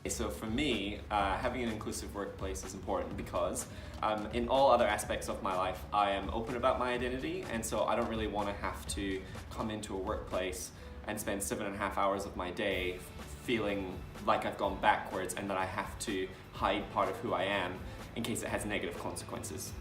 So for me, having an inclusive workplace is important because in all other aspects of my life, I am open about my identity, and so I don't really want to have to come into a workplace and spend 7.5 hours of my day feeling like I've gone backwards and that I have to hide part of who I am in case it has negative consequences.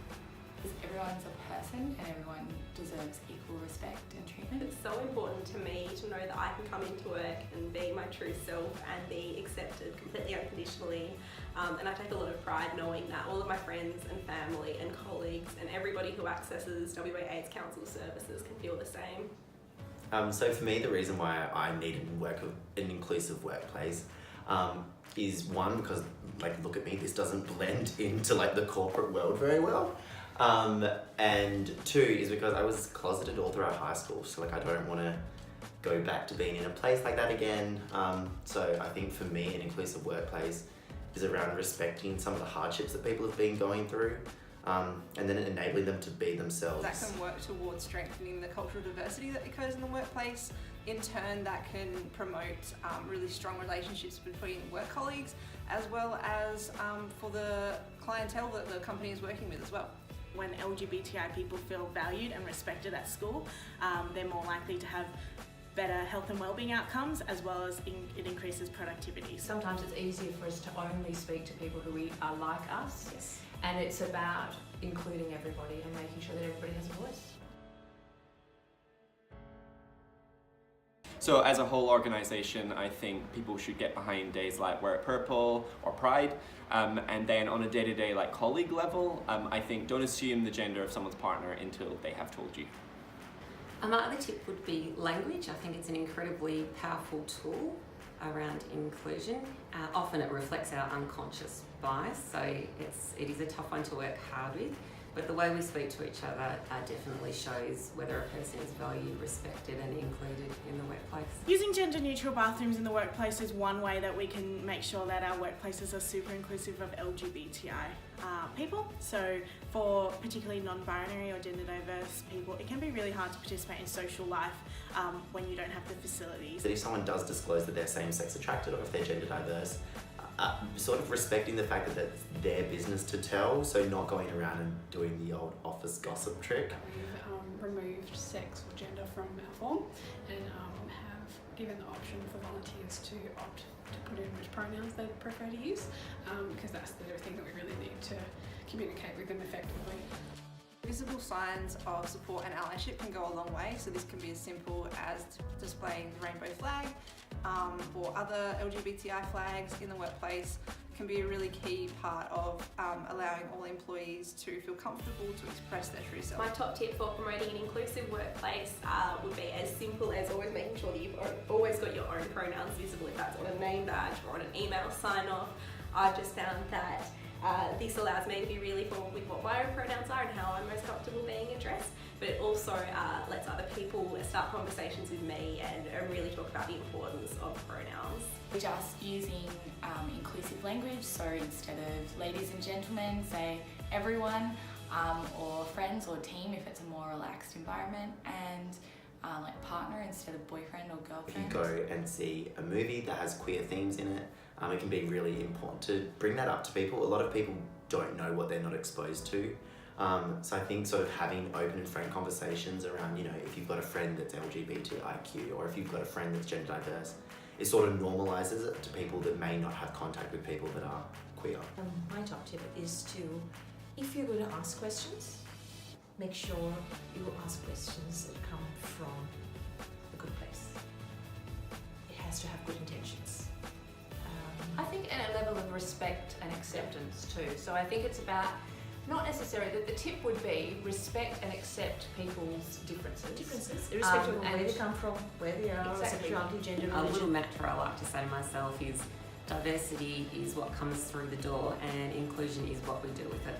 Everyone's a person and everyone deserves equal respect and treatment. It's so important to me to know that I can come into work and be my true self and be accepted completely unconditionally. And I take a lot of pride knowing that all of my friends and family and colleagues and everybody who accesses WA AIDS Council services can feel the same. So for me, the reason why I need an inclusive workplace is one, because look at me, this doesn't blend into the corporate world very well. And two is because I was closeted all throughout high school, so I don't want to go back to being in a place like that again. So I think for me, an inclusive workplace is around respecting some of the hardships that people have been going through, and then enabling them to be themselves. That can work towards strengthening the cultural diversity that occurs in the workplace. In turn, that can promote really strong relationships between work colleagues, as well as for the clientele that the company is working with as well. When LGBTI people feel valued and respected at school, they're more likely to have better health and wellbeing outcomes, as well as it increases productivity. Sometimes it's easier for us to only speak to people who are like us. Yes. And it's about including everybody and making sure that everybody has a voice. So as a whole organisation, I think people should get behind days like Wear It Purple or Pride, and then on a day-to-day colleague level, I think don't assume the gender of someone's partner until they have told you. My other tip would be language. I think it's an incredibly powerful tool around inclusion. Often it reflects our unconscious bias, so it is a tough one to work hard with. But the way we speak to each other definitely shows whether a person is valued, respected and included in the workplace. Using gender neutral bathrooms in the workplace is one way that we can make sure that our workplaces are super inclusive of LGBTI people. So for particularly non-binary or gender diverse people, it can be really hard to participate in social life when you don't have the facilities. That if someone does disclose that they're same-sex attracted or if they're gender diverse, sort of respecting the fact that that's their business to tell, so not going around and doing the old office gossip trick. We've removed sex or gender from our form and have given the option for volunteers to opt to put in which pronouns they prefer to use, because that's the thing that we really need to communicate with them effectively. Visible signs of support and allyship can go a long way, so this can be as simple as displaying the rainbow flag or other LGBTI flags in the workplace. Can be a really key part of allowing all employees to feel comfortable to express their true self. My top tip for promoting an inclusive workplace would be as simple as always making sure that you've always got your own pronouns visible, if that's on a name badge or on an email sign-off. I've just found that this allows me to be really formal with what my own pronouns are and how I'm most comfortable being addressed, but it also lets other people start conversations with me and really talk about the importance of pronouns. Just using inclusive language, so instead of ladies and gentlemen, say everyone, or friends or team if it's a more relaxed environment, and like partner instead of boyfriend or girlfriend. If you go and see a movie that has queer themes in it, it can be really important to bring that up to people. A lot of people don't know what they're not exposed to. So I think sort of having open and frank conversations around, if you've got a friend that's LGBTIQ or if you've got a friend that's gender diverse, it sort of normalises it to people that may not have contact with people that are queer. My top tip is to, if you're going to ask questions, make sure you ask questions that come from a good place. It has to have good intentions. I think at a level of respect and acceptance too. So I think it's about, not necessarily, that the tip would be respect and accept people's differences. Irrespective of where they come from, where they are, Exactly. sexuality, gender, A religion. little mantra I like to say to myself is diversity is what comes through the door and inclusion is what we do with it.